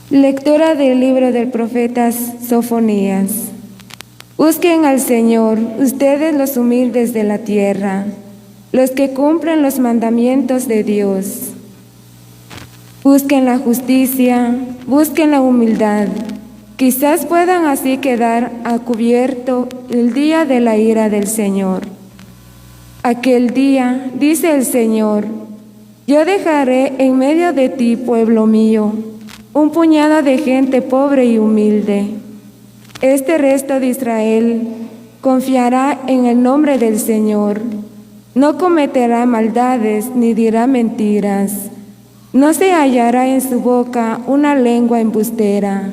Lectura del libro del profeta Sofonías. Busquen al Señor, ustedes los humildes de la tierra, los que cumplen los mandamientos de Dios. Busquen la justicia, busquen la humildad. Quizás puedan así quedar a cubierto el día de la ira del Señor. Aquel día, dice el Señor, yo dejaré en medio de ti, pueblo mío, un puñado de gente pobre y humilde. Este resto de Israel confiará en el nombre del Señor. No cometerá maldades ni dirá mentiras. No se hallará en su boca una lengua embustera.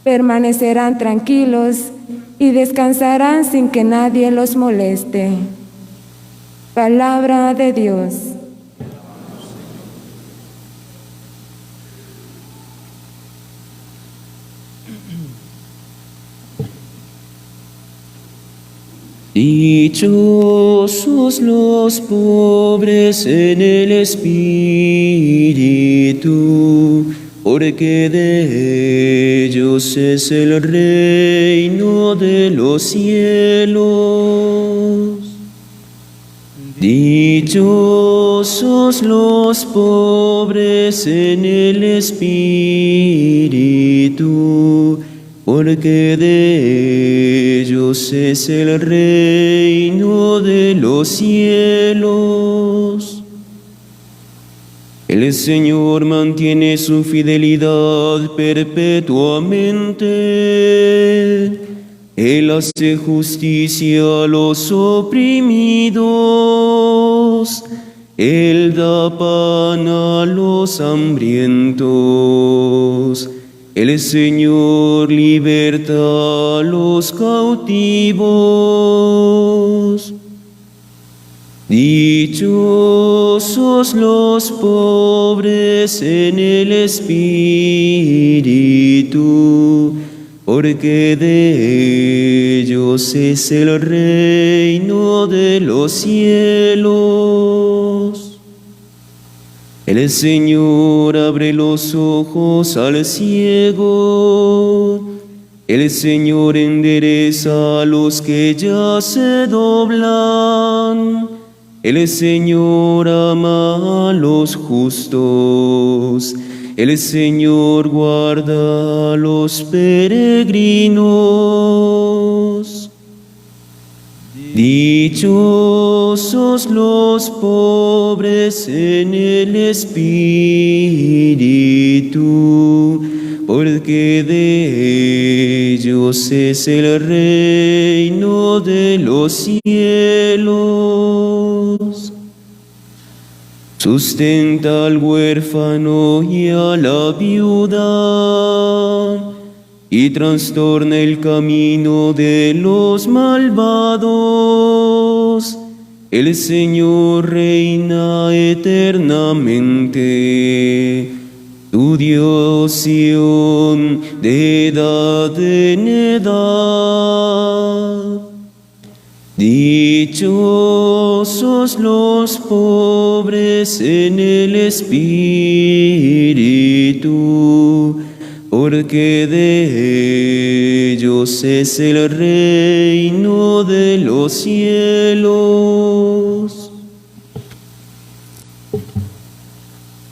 Permanecerán tranquilos y descansarán sin que nadie los moleste. Palabra de Dios. Dichosos los pobres en el espíritu, porque de ellos es el reino de los cielos. Dichosos los pobres en el espíritu, porque de ellos es el reino de los cielos. El Señor mantiene su fidelidad perpetuamente. Él hace justicia a los oprimidos. Él da pan a los hambrientos. El Señor liberta a los cautivos. Dichosos los pobres en el espíritu, porque de ellos es el reino de los cielos. El Señor abre los ojos al ciego. El Señor endereza a los que ya se doblan. El Señor ama a los justos. El Señor guarda a los peregrinos. Dichosos los pobres en el espíritu, porque de ellos es el reino de los cielos. Sustenta al huérfano y a la viuda, y trastorna el camino de los malvados. El Señor reina eternamente, tu Dios Sión de edad en edad. Dichosos los pobres en el espíritu, porque de ellos es el reino de los cielos.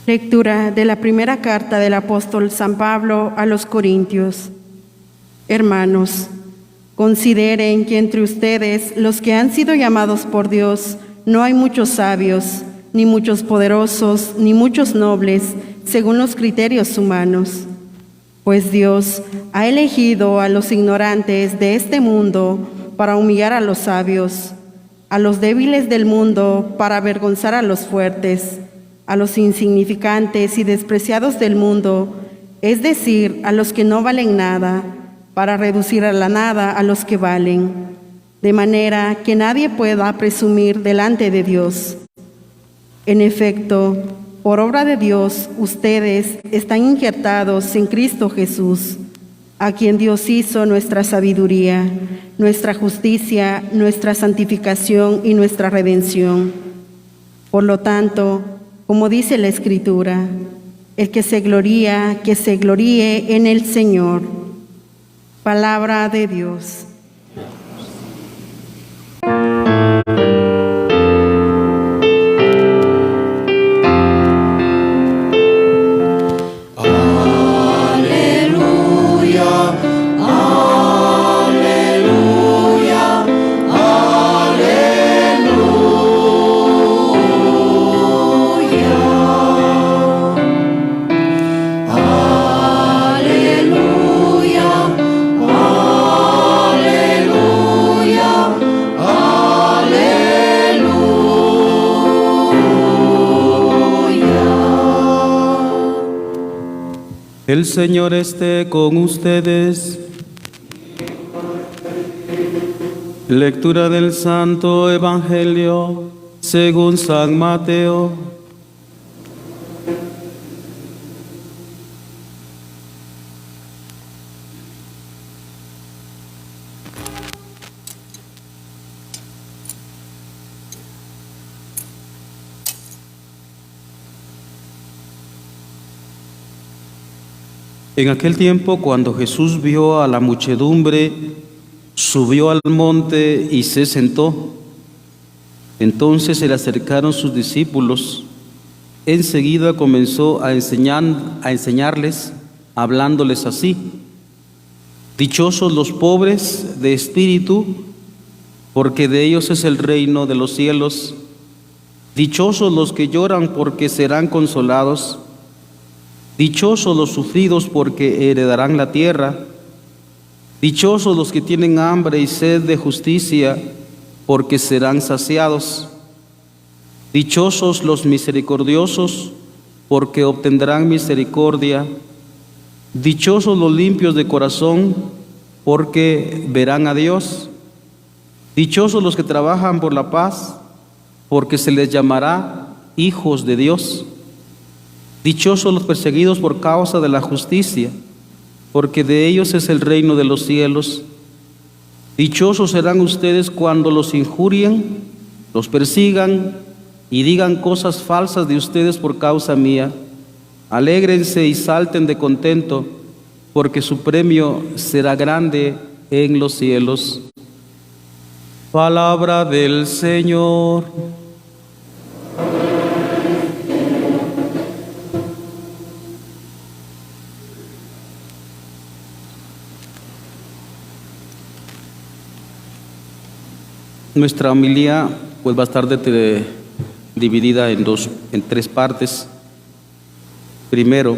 Lectura de la primera carta del apóstol San Pablo a los Corintios. Hermanos, consideren que entre ustedes, los que han sido llamados por Dios, no hay muchos sabios, ni muchos poderosos, ni muchos nobles, según los criterios humanos. Pues Dios ha elegido a los ignorantes de este mundo para humillar a los sabios, a los débiles del mundo para avergonzar a los fuertes, a los insignificantes y despreciados del mundo, es decir, a los que no valen nada, para reducir a la nada a los que valen, de manera que nadie pueda presumir delante de Dios. En efecto, por obra de Dios, ustedes están injertados en Cristo Jesús, a quien Dios hizo nuestra sabiduría, nuestra justicia, nuestra santificación y nuestra redención. Por lo tanto, como dice la Escritura, El que se gloríe en el Señor. Palabra de Dios. El Señor esté con ustedes. Lectura del Santo Evangelio según San Mateo. En aquel tiempo, cuando Jesús vio a la muchedumbre, subió al monte y se sentó. Entonces se le acercaron sus discípulos. Enseguida comenzó a enseñarles, hablándoles así: Dichosos los pobres de espíritu, porque de ellos es el reino de los cielos. Dichosos los que lloran, porque serán consolados. Dichosos los sufridos, porque heredarán la tierra. Dichosos los que tienen hambre y sed de justicia, porque serán saciados. Dichosos los misericordiosos, porque obtendrán misericordia. Dichosos los limpios de corazón, porque verán a Dios. Dichosos los que trabajan por la paz, porque se les llamará hijos de Dios. Dichosos los perseguidos por causa de la justicia, porque de ellos es el reino de los cielos. Dichosos serán ustedes cuando los injurien, los persigan y digan cosas falsas de ustedes por causa mía. Alégrense y salten de contento, porque su premio será grande en los cielos. Palabra del Señor. Nuestra homilía pues va a estar dividida en tres partes. Primero,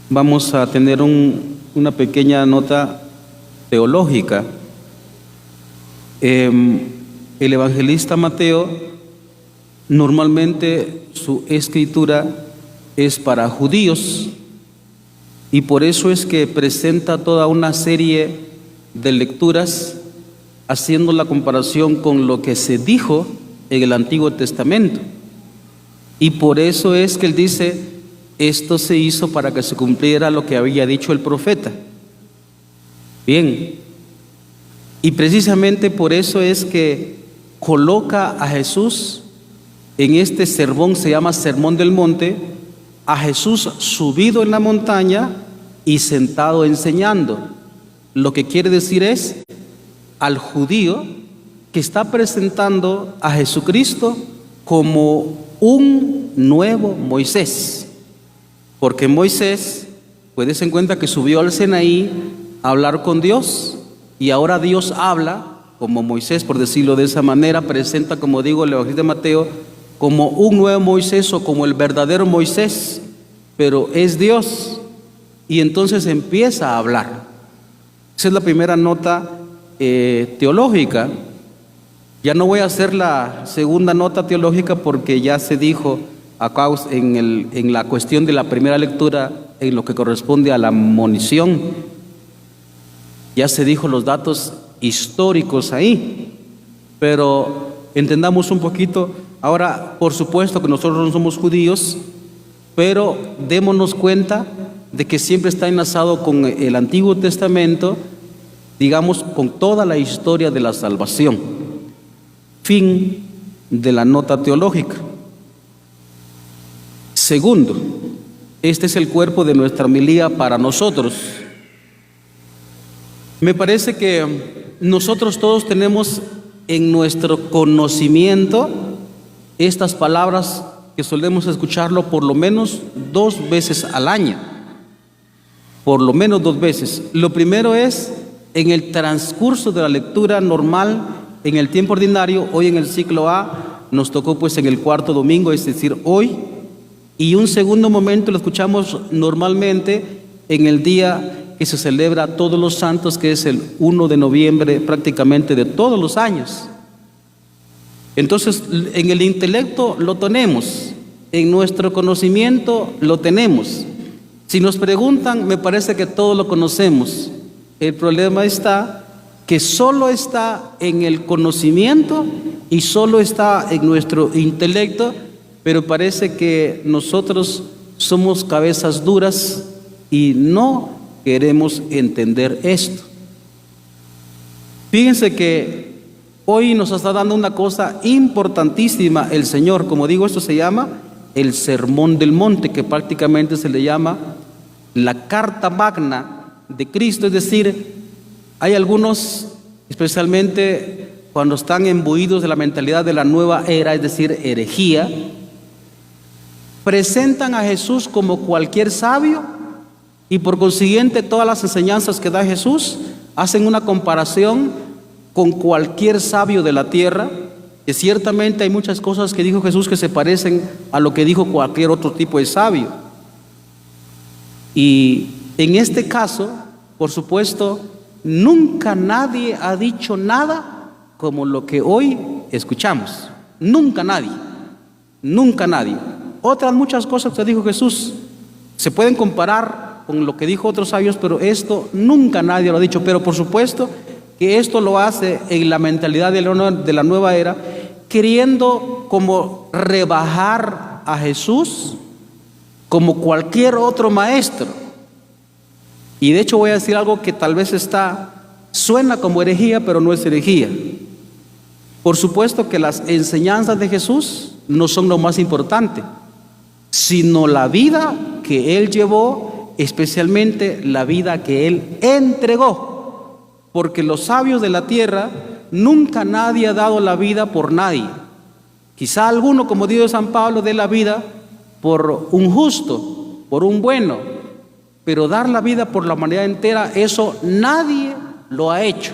vamos a tener una pequeña nota teológica. El evangelista Mateo, normalmente su escritura es para judíos, y por eso es que presenta toda una serie de lecturas haciendo la comparación con lo que se dijo en el Antiguo Testamento. Y por eso es que él dice, esto se hizo para que se cumpliera lo que había dicho el profeta. Bien, y precisamente por eso es que coloca a Jesús en este sermón, se llama Sermón del Monte, a Jesús subido en la montaña y sentado enseñando. Lo que quiere decir es, al judío que está presentando a Jesucristo como un nuevo Moisés, porque Moisés, pues des en cuenta que subió al Sinaí a hablar con Dios, y ahora Dios habla como Moisés, por decirlo de esa manera, presenta, como digo, el evangelista de Mateo como un nuevo Moisés o como el verdadero Moisés, pero es Dios, y entonces empieza a hablar. Esa es la primera nota teológica. Ya no voy a hacer la segunda nota teológica porque ya se dijo en la cuestión de la primera lectura, en lo que corresponde a la monición, ya se dijo los datos históricos ahí, pero entendamos un poquito. Ahora, por supuesto que nosotros no somos judíos, pero démonos cuenta de que siempre está enlazado con el Antiguo Testamento, digamos, con toda la historia de la salvación. Fin de la nota teológica. Segundo, Este es el cuerpo de nuestra homilía para nosotros. Me parece que nosotros todos tenemos en nuestro conocimiento estas palabras que solemos escucharlo por lo menos 2 veces al año. Por lo menos 2 veces. Lo primero es en el transcurso de la lectura normal, en el tiempo ordinario. Hoy en el ciclo A nos tocó pues en el 4º domingo, es decir, hoy. Y un segundo momento lo escuchamos normalmente en el día que se celebra a Todos los Santos, que es el 1 de noviembre prácticamente de todos los años. Entonces, en el intelecto lo tenemos, en nuestro conocimiento lo tenemos. Si nos preguntan, me parece que todos lo conocemos. El problema está que solo está en el conocimiento y solo está en nuestro intelecto, pero parece que nosotros somos cabezas duras y no queremos entender esto. Fíjense que hoy nos está dando una cosa importantísima el Señor. Como digo, esto se llama el Sermón del Monte, que prácticamente se le llama la Carta Magna de Cristo. Es decir, hay algunos, especialmente cuando están imbuidos de la mentalidad de la nueva era, es decir, herejía, presentan a Jesús como cualquier sabio y por consiguiente todas las enseñanzas que da Jesús hacen una comparación con cualquier sabio de la tierra, que ciertamente hay muchas cosas que dijo Jesús que se parecen a lo que dijo cualquier otro tipo de sabio. Y en este caso, por supuesto, nunca nadie ha dicho nada como lo que hoy escuchamos. Nunca nadie. Nunca nadie. Otras muchas cosas que dijo Jesús se pueden comparar con lo que dijo otros sabios, pero esto nunca nadie lo ha dicho. Pero por supuesto que esto lo hace en la mentalidad de la nueva era, queriendo como rebajar a Jesús como cualquier otro maestro. Y de hecho voy a decir algo que tal vez suena como herejía, pero no es herejía. Por supuesto que las enseñanzas de Jesús no son lo más importante, sino la vida que Él llevó, especialmente la vida que Él entregó. Porque los sabios de la tierra, nunca nadie ha dado la vida por nadie. Quizá alguno, como dijo San Pablo, dé la vida por un justo, por un bueno, pero dar la vida por la humanidad entera, eso nadie lo ha hecho.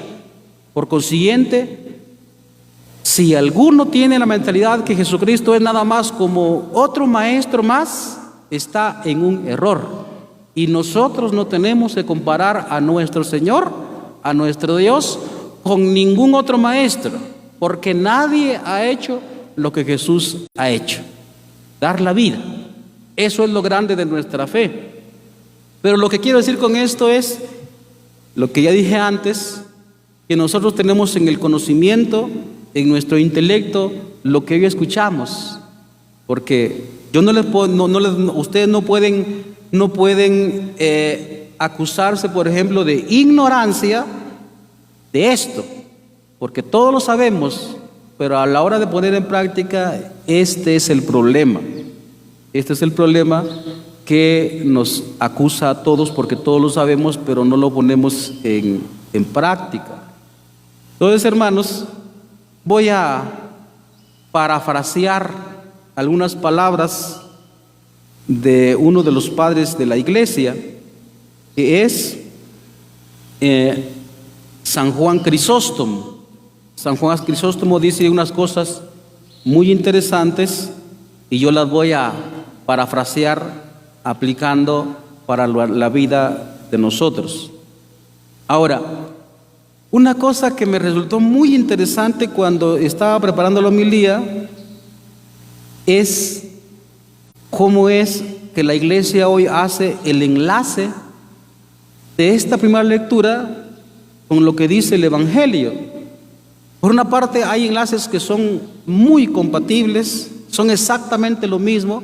Por consiguiente, si alguno tiene la mentalidad que Jesucristo es nada más como otro maestro más, está en un error. Y nosotros no tenemos que comparar a nuestro Señor, a nuestro Dios, con ningún otro maestro, porque nadie ha hecho lo que Jesús ha hecho, dar la vida. Eso es lo grande de nuestra fe. Pero lo que quiero decir con esto es lo que ya dije antes, que nosotros tenemos en el conocimiento, en nuestro intelecto, lo que hoy escuchamos, porque yo no les puedo, ustedes no pueden acusarse, por ejemplo, de ignorancia de esto, porque todos lo sabemos, pero a la hora de poner en práctica, este es el problema. Este es el problema que nos acusa a todos, porque todos lo sabemos, pero no lo ponemos en práctica. Entonces, hermanos, voy a parafrasear algunas palabras de uno de los padres de la iglesia, que es San Juan Crisóstomo. San Juan Crisóstomo dice unas cosas muy interesantes y yo las voy a parafrasear aplicando para la vida de nosotros. Ahora, una cosa que me resultó muy interesante cuando estaba preparando la homilía es cómo es que la iglesia hoy hace el enlace de esta primera lectura con lo que dice el Evangelio. Por una parte hay enlaces que son muy compatibles, son exactamente lo mismo,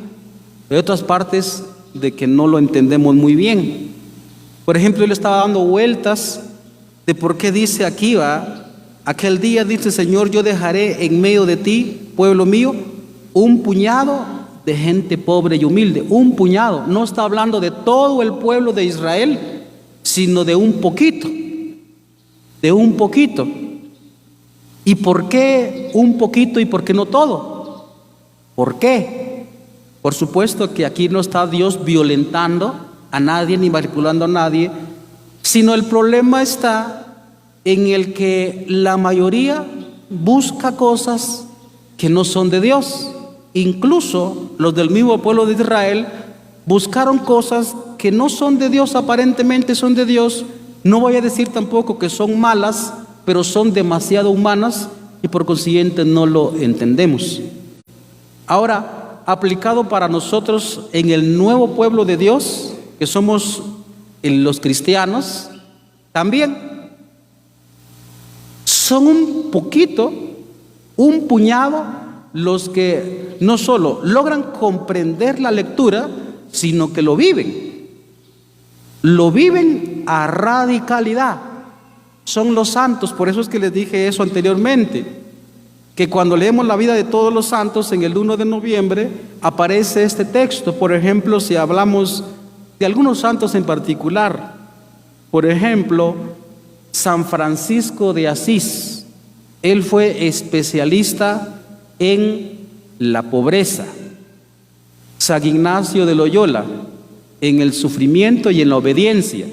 pero hay otras partes de que no lo entendemos muy bien. Por ejemplo, él estaba dando vueltas de por qué dice aquí, aquel día dice: Señor, yo dejaré en medio de ti, pueblo mío, un puñado de gente pobre y humilde, un puñado. No está hablando de todo el pueblo de Israel, sino de un poquito, de un poquito. ¿Y por qué un poquito y por qué no todo? ¿Por qué? Por supuesto que aquí no está Dios violentando a nadie ni manipulando a nadie, sino el problema está en el que la mayoría busca cosas que no son de Dios. Incluso los del mismo pueblo de Israel buscaron cosas que no son de Dios, aparentemente son de Dios. No voy a decir tampoco que son malas, pero son demasiado humanas y por consiguiente no lo entendemos. Ahora, aplicado para nosotros en el nuevo pueblo de Dios, que somos los cristianos, también son un poquito, un puñado, los que no solo logran comprender la lectura, sino que lo viven a radicalidad. Son los santos. Por eso es que les dije eso anteriormente, que cuando leemos la vida de todos los santos en el 1 de noviembre aparece este texto. Por ejemplo, si hablamos de algunos santos en particular, por ejemplo, San Francisco de Asís, él fue especialista en la pobreza. San Ignacio de Loyola, en el sufrimiento y en la obediencia.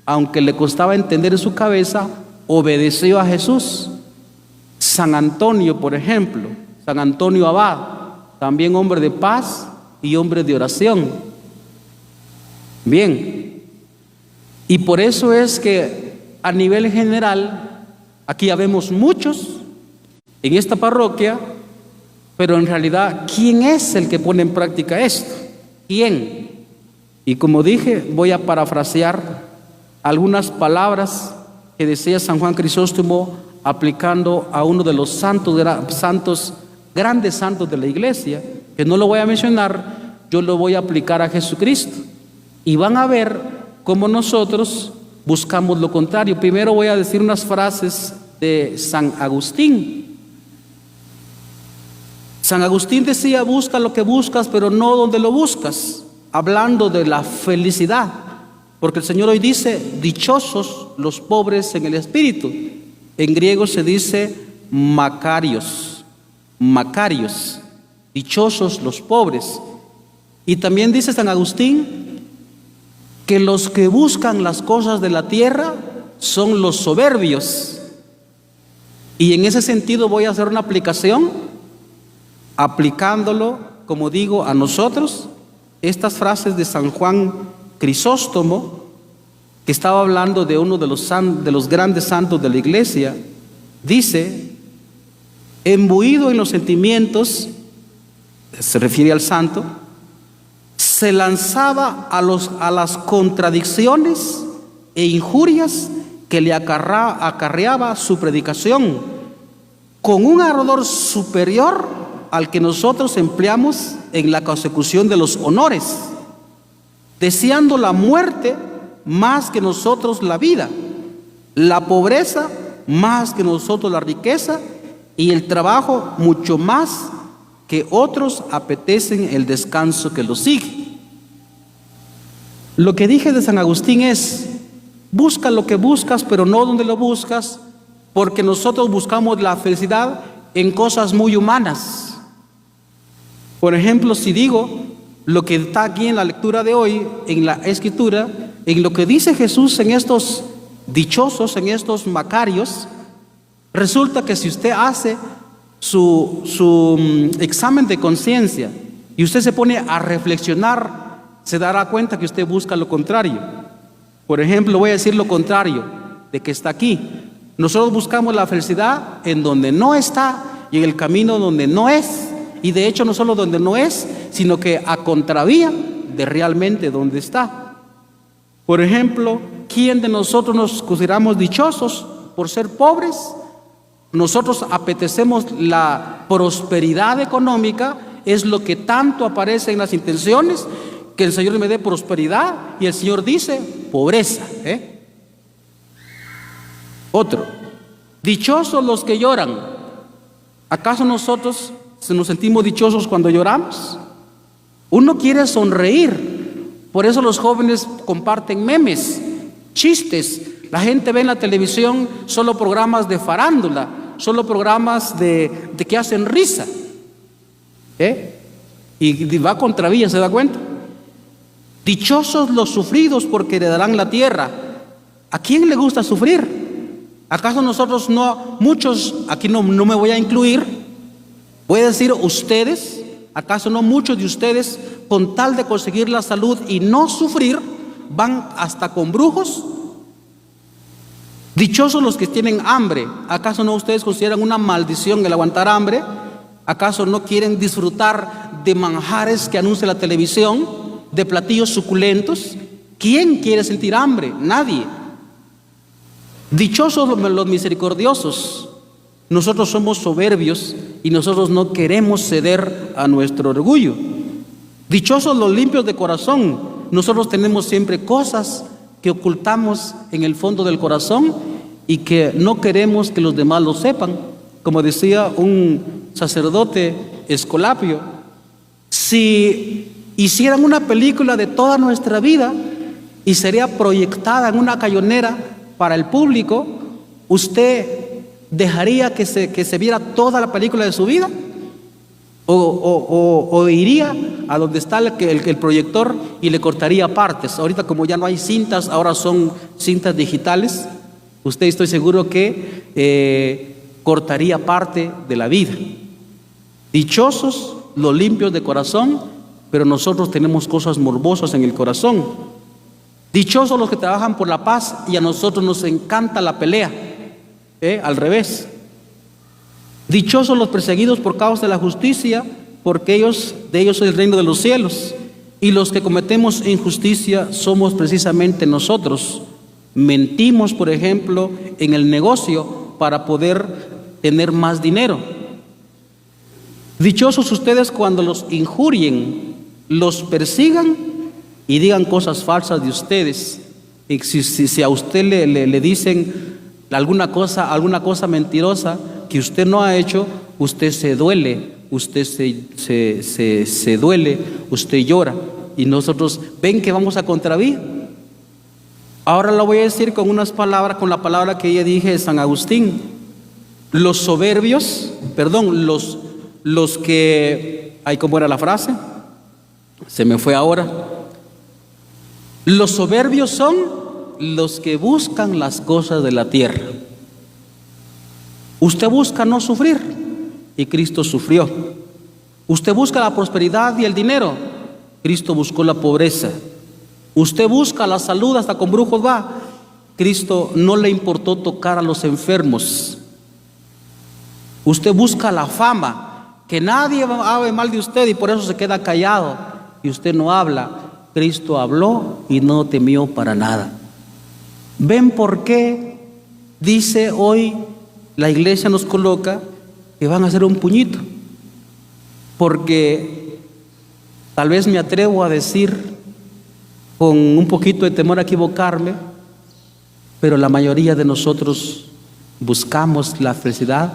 Aunque le costaba entender en su cabeza, obedeció a Jesús. San Antonio, por ejemplo, San Antonio Abad, también hombre de paz y hombre de oración. Bien, y por eso es que a nivel general, aquí ya vemos muchos en esta parroquia, pero en realidad, ¿quién es el que pone en práctica esto? ¿Quién? Y como dije, voy a parafrasear algunas palabras que decía San Juan Crisóstomo aplicando a uno de los grandes santos de la iglesia, que no lo voy a mencionar, yo lo voy a aplicar a Jesucristo. Y van a ver cómo nosotros buscamos lo contrario. Primero voy a decir unas frases de San Agustín. San Agustín decía: busca lo que buscas, pero no donde lo buscas, hablando de la felicidad, porque el Señor hoy dice: dichosos los pobres en el espíritu. En griego se dice makarios, makarios, dichosos los pobres. Y también dice San Agustín que los que buscan las cosas de la tierra son los soberbios. Y en ese sentido voy a hacer una aplicación, aplicándolo, como digo, a nosotros, estas frases de San Juan Crisóstomo, que estaba hablando de uno de los grandes santos de la iglesia. Dice: embuido en los sentimientos, se refiere al santo, se lanzaba a las contradicciones e injurias que le acarreaba su predicación, con un ardor superior al que nosotros empleamos en la consecución de los honores, deseando la muerte más que nosotros la vida, la pobreza más que nosotros la riqueza, y el trabajo mucho más que otros apetecen el descanso que los sigue. Lo que dije de San Agustín es: busca lo que buscas, pero no donde lo buscas, porque nosotros buscamos la felicidad en cosas muy humanas. Por ejemplo, si digo lo que está aquí en la lectura de hoy, en la escritura, en lo que dice Jesús en estos dichosos, en estos macarios, resulta que si usted hace su examen de conciencia y usted se pone a reflexionar, se dará cuenta que usted busca lo contrario. Por ejemplo, voy a decir lo contrario de que está aquí. Nosotros buscamos la felicidad en donde no está y en el camino donde no es. Y de hecho no solo donde no es, sino que a contravía de realmente donde está. Por ejemplo, ¿quién de nosotros nos consideramos dichosos por ser pobres? Nosotros apetecemos la prosperidad económica, es lo que tanto aparece en las intenciones, que el Señor me dé prosperidad, y el Señor dice pobreza. Otro: dichosos los que lloran. ¿Acaso nosotros nos sentimos dichosos cuando lloramos? Uno quiere sonreír. Por eso los jóvenes comparten memes, chistes. La gente ve en la televisión solo programas de farándula, solo programas de que hacen risa. Y va contra vía, ¿se da cuenta? Dichosos los sufridos porque heredarán la tierra. ¿A quién le gusta sufrir? ¿Acaso nosotros no, muchos, aquí no me voy a incluir, voy a decir ustedes, acaso no muchos de ustedes, con tal de conseguir la salud y no sufrir, van hasta con brujos? Dichosos los que tienen hambre. ¿Acaso no ustedes consideran una maldición el aguantar hambre? ¿Acaso no quieren disfrutar de manjares que anuncia la televisión, de platillos suculentos? ¿Quién quiere sentir hambre? Nadie. Dichosos los misericordiosos. Nosotros somos soberbios y nosotros no queremos ceder a nuestro orgullo. Dichosos los limpios de corazón. Nosotros tenemos siempre cosas que ocultamos en el fondo del corazón y que no queremos que los demás lo sepan. Como decía un sacerdote Escolapio, si hicieran una película de toda nuestra vida y sería proyectada en una cayonera para el público, ¿usted dejaría que se viera toda la película de su vida? ¿O iría a donde está el proyector y le cortaría partes? Ahorita, como ya no hay cintas, ahora son cintas digitales. Usted, estoy seguro que cortaría parte de la vida. Dichosos los limpios de corazón, pero nosotros tenemos cosas morbosas en el corazón. Dichosos los que trabajan por la paz y a nosotros nos encanta la pelea. Al revés. Dichosos los perseguidos por causa de la justicia, porque de ellos es el reino de los cielos. Y los que cometemos injusticia somos precisamente nosotros. Mentimos, por ejemplo, en el negocio para poder tener más dinero. Dichosos ustedes cuando los injurien, los persigan y digan cosas falsas de ustedes. Y si a usted le dicen alguna cosa mentirosa que usted no ha hecho, usted se duele, usted se duele, usted llora. Y nosotros, ven que vamos a contravía. Ahora lo voy a decir con unas palabras, con la palabra que ya dije de San Agustín. Los soberbios, los que, ¿cómo era la frase? Se me fue ahora. Los soberbios son los que buscan las cosas de la tierra. Usted busca no sufrir y Cristo sufrió. Usted busca la prosperidad y el dinero, Cristo buscó la pobreza. Usted busca la salud, hasta con brujos va. Cristo no le importó tocar a los enfermos. Usted busca la fama, que nadie hable mal de usted y por eso se queda callado y usted no habla. Cristo habló y no temió para nada. ¿Ven por qué dice hoy la iglesia nos coloca que van a hacer un puñito? Porque tal vez me atrevo a decir con un poquito de temor a equivocarme, pero la mayoría de nosotros buscamos la felicidad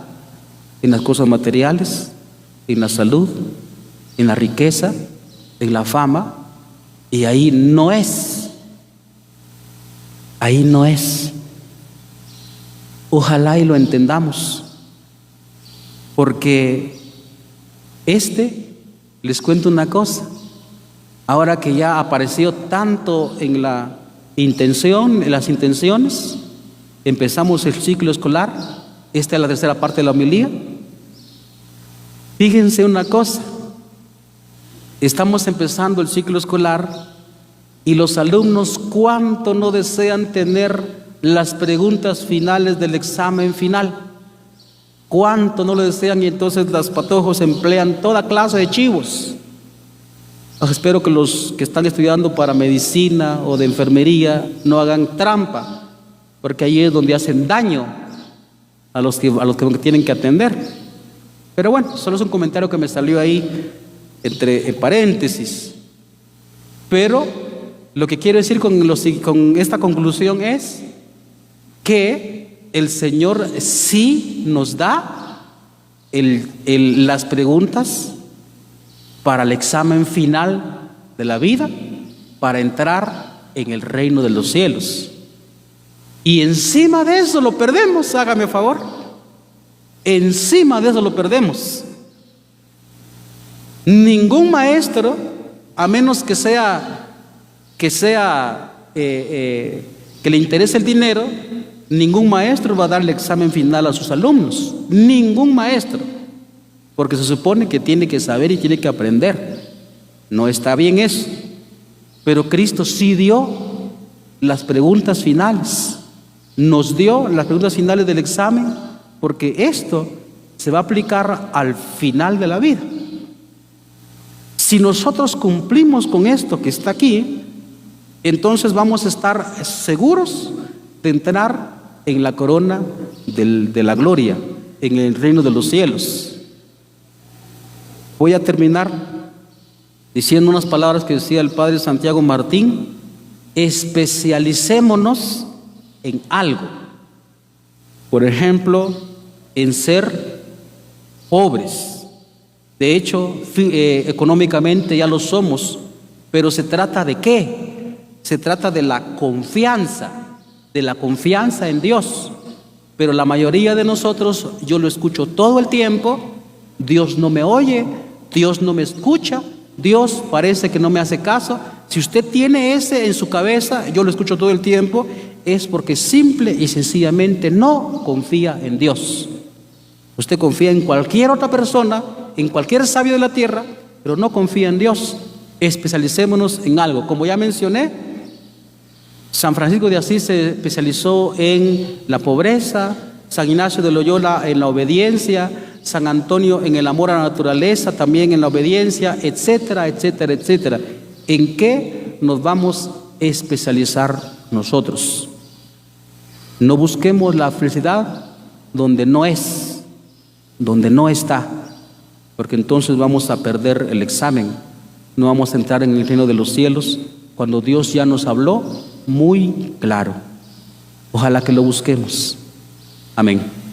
en las cosas materiales, en la salud, en la riqueza, en la fama, y ahí no es. Ahí no es. Ojalá y lo entendamos, porque les cuento una cosa, ahora que ya apareció tanto en la intención, en las intenciones, empezamos el ciclo escolar, esta es la tercera parte de la homilía. Fíjense una cosa, estamos empezando el ciclo escolar y los alumnos cuánto no desean tener las preguntas finales del examen final, cuánto no lo desean, y entonces los patojos emplean toda clase de chivos. Espero que los que están estudiando para medicina o de enfermería no hagan trampa, porque ahí es donde hacen daño a los que tienen que atender. Pero bueno, solo es un comentario que me salió ahí entre paréntesis. Pero lo que quiero decir con esta conclusión es que el Señor sí nos da las preguntas para el examen final de la vida, para entrar en el reino de los cielos. Y encima de eso lo perdemos, hágame favor. Encima de eso lo perdemos. Ningún maestro, a menos que le interese el dinero, ningún maestro va a dar el examen final a sus alumnos. Ningún maestro. Porque se supone que tiene que saber y tiene que aprender. No está bien eso. Pero Cristo sí dio las preguntas finales. Nos dio las preguntas finales del examen, porque esto se va a aplicar al final de la vida. Si nosotros cumplimos con esto que está aquí, entonces vamos a estar seguros de entrar en la corona de la gloria, en el reino de los cielos. Voy a terminar diciendo unas palabras que decía el padre Santiago Martín: especialicémonos en algo. Por ejemplo, en ser pobres. De hecho, económicamente ya lo somos, pero se trata de ¿qué? Se trata de la confianza en Dios. Pero la mayoría de nosotros, yo lo escucho todo el tiempo: Dios no me oye, Dios no me escucha, Dios parece que no me hace caso. Si usted tiene ese en su cabeza, yo lo escucho todo el tiempo, es porque simple y sencillamente no confía en Dios. Usted confía en cualquier otra persona, en cualquier sabio de la tierra, pero no confía en Dios. Especialicémonos en algo. Como ya mencioné, San Francisco de Asís se especializó en la pobreza, San Ignacio de Loyola en la obediencia, San Antonio en el amor a la naturaleza, también en la obediencia, etcétera, etcétera, etcétera. ¿En qué nos vamos a especializar nosotros? No busquemos la felicidad donde no es, donde no está, porque entonces vamos a perder el examen. No vamos a entrar en el reino de los cielos cuando Dios ya nos habló muy claro. Ojalá que lo busquemos. Amén.